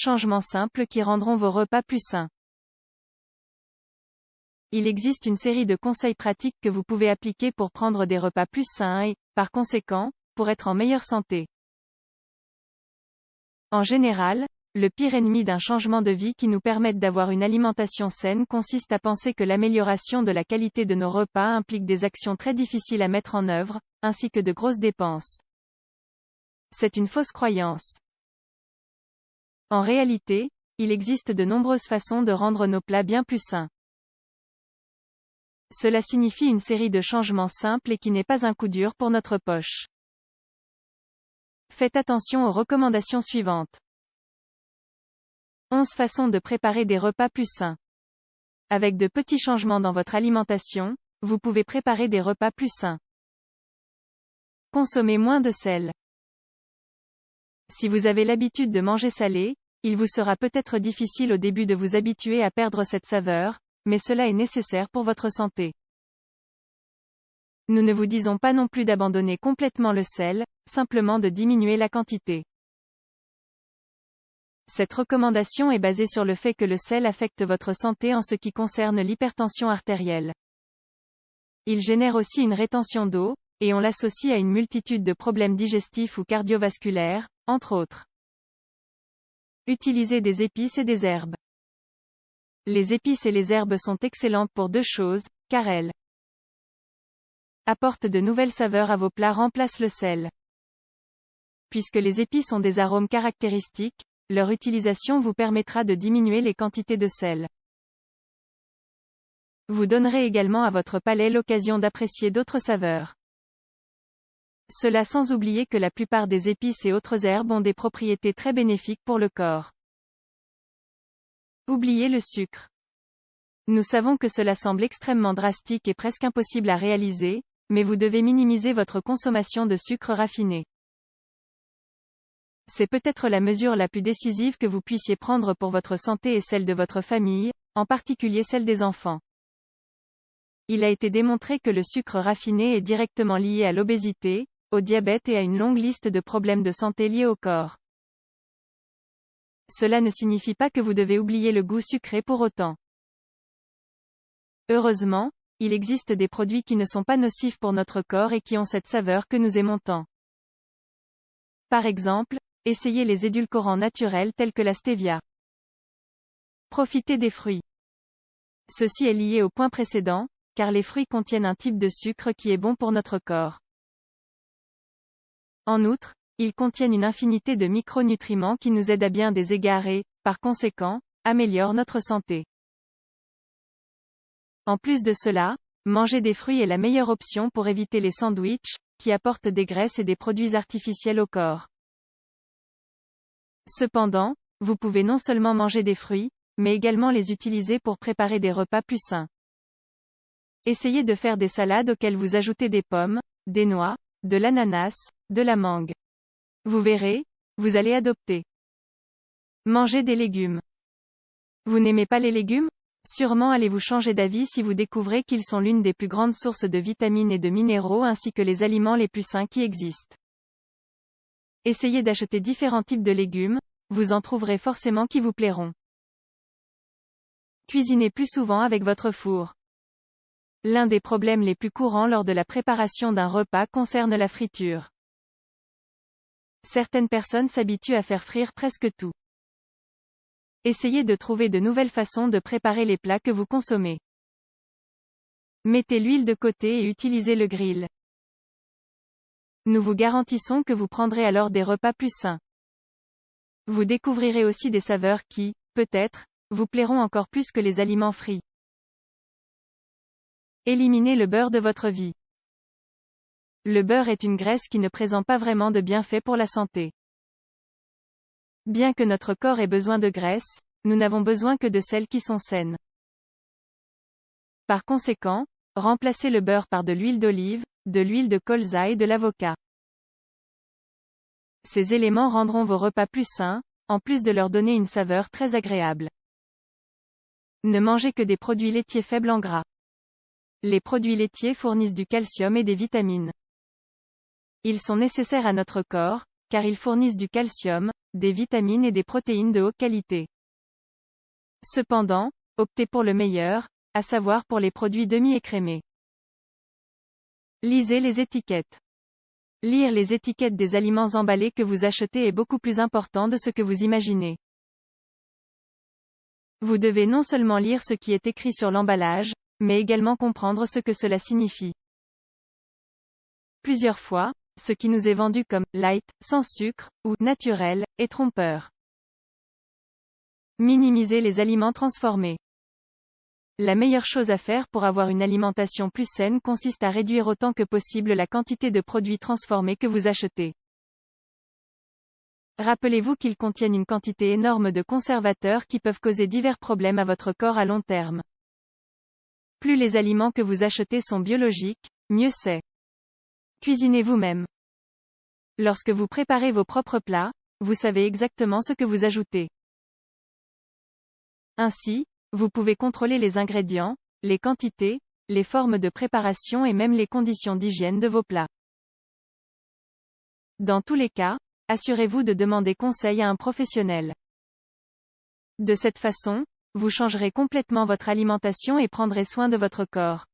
changements simples qui rendront vos repas plus sains. Il existe une série de conseils pratiques que vous pouvez appliquer pour prendre des repas plus sains et, par conséquent, pour être en meilleure santé. En général, le pire ennemi d'un changement de vie qui nous permette d'avoir une alimentation saine consiste à penser que l'amélioration de la qualité de nos repas implique des actions très difficiles à mettre en œuvre, ainsi que de grosses dépenses. C'est une fausse croyance. En réalité, il existe de nombreuses façons de rendre nos plats bien plus sains. Cela signifie une série de changements simples et qui n'est pas un coup dur pour notre poche. Faites attention aux recommandations suivantes. 11 façons de préparer des repas plus sains. Avec de petits changements dans votre alimentation, vous pouvez préparer des repas plus sains. Consommez moins de sel. Si vous avez l'habitude de manger salé, il vous sera peut-être difficile au début de vous habituer à perdre cette saveur, mais cela est nécessaire pour votre santé. Nous ne vous disons pas non plus d'abandonner complètement le sel, simplement de diminuer la quantité. Cette recommandation est basée sur le fait que le sel affecte votre santé en ce qui concerne l'hypertension artérielle. Il génère aussi une rétention d'eau, et on l'associe à une multitude de problèmes digestifs ou cardiovasculaires, entre autres. Utilisez des épices et des herbes. Les épices et les herbes sont excellentes pour deux choses, car elles apportent de nouvelles saveurs à vos plats, remplacent le sel. Puisque les épices ont des arômes caractéristiques, leur utilisation vous permettra de diminuer les quantités de sel. Vous donnerez également à votre palais l'occasion d'apprécier d'autres saveurs. Cela sans oublier que la plupart des épices et autres herbes ont des propriétés très bénéfiques pour le corps. Oubliez le sucre. Nous savons que cela semble extrêmement drastique et presque impossible à réaliser, mais vous devez minimiser votre consommation de sucre raffiné. C'est peut-être la mesure la plus décisive que vous puissiez prendre pour votre santé et celle de votre famille, en particulier celle des enfants. Il a été démontré que le sucre raffiné est directement lié à l'obésité, au diabète et à une longue liste de problèmes de santé liés au corps. Cela ne signifie pas que vous devez oublier le goût sucré pour autant. Heureusement, il existe des produits qui ne sont pas nocifs pour notre corps et qui ont cette saveur que nous aimons tant. Par exemple, essayez les édulcorants naturels tels que la stevia. Profitez des fruits. Ceci est lié au point précédent, car les fruits contiennent un type de sucre qui est bon pour notre corps. En outre, ils contiennent une infinité de micronutriments qui nous aident à bien des égards et, par conséquent, améliorent notre santé. En plus de cela, manger des fruits est la meilleure option pour éviter les sandwichs, qui apportent des graisses et des produits artificiels au corps. Cependant, vous pouvez non seulement manger des fruits, mais également les utiliser pour préparer des repas plus sains. Essayez de faire des salades auxquelles vous ajoutez des pommes, des noix, de l'ananas, de la mangue. Vous verrez, vous allez adopter. Mangez des légumes. Vous n'aimez pas les légumes? Sûrement allez-vous changer d'avis si vous découvrez qu'ils sont l'une des plus grandes sources de vitamines et de minéraux ainsi que les aliments les plus sains qui existent. Essayez d'acheter différents types de légumes, vous en trouverez forcément qui vous plairont. Cuisinez plus souvent avec votre four. L'un des problèmes les plus courants lors de la préparation d'un repas concerne la friture. Certaines personnes s'habituent à faire frire presque tout. Essayez de trouver de nouvelles façons de préparer les plats que vous consommez. Mettez l'huile de côté et utilisez le grill. Nous vous garantissons que vous prendrez alors des repas plus sains. Vous découvrirez aussi des saveurs qui, peut-être, vous plairont encore plus que les aliments frits. Éliminez le beurre de votre vie. Le beurre est une graisse qui ne présente pas vraiment de bienfaits pour la santé. Bien que notre corps ait besoin de graisse, nous n'avons besoin que de celles qui sont saines. Par conséquent, remplacez le beurre par de l'huile d'olive, de l'huile de colza et de l'avocat. Ces éléments rendront vos repas plus sains, en plus de leur donner une saveur très agréable. Ne mangez que des produits laitiers faibles en gras. Les produits laitiers fournissent du calcium et des vitamines. Ils sont nécessaires à notre corps, car ils fournissent du calcium, des vitamines et des protéines de haute qualité. Cependant, optez pour le meilleur, à savoir pour les produits demi-écrémés. Lisez les étiquettes. Lire les étiquettes des aliments emballés que vous achetez est beaucoup plus important de ce que vous imaginez. Vous devez non seulement lire ce qui est écrit sur l'emballage, mais également comprendre ce que cela signifie. Plusieurs fois, ce qui nous est vendu comme « light », sans sucre, ou « naturel », est trompeur. Minimiser les aliments transformés. La meilleure chose à faire pour avoir une alimentation plus saine consiste à réduire autant que possible la quantité de produits transformés que vous achetez. Rappelez-vous qu'ils contiennent une quantité énorme de conservateurs qui peuvent causer divers problèmes à votre corps à long terme. Plus les aliments que vous achetez sont biologiques, mieux c'est. Cuisinez vous-même. Lorsque vous préparez vos propres plats, vous savez exactement ce que vous ajoutez. Ainsi, vous pouvez contrôler les ingrédients, les quantités, les formes de préparation et même les conditions d'hygiène de vos plats. Dans tous les cas, assurez-vous de demander conseil à un professionnel. De cette façon, vous changerez complètement votre alimentation et prendrez soin de votre corps.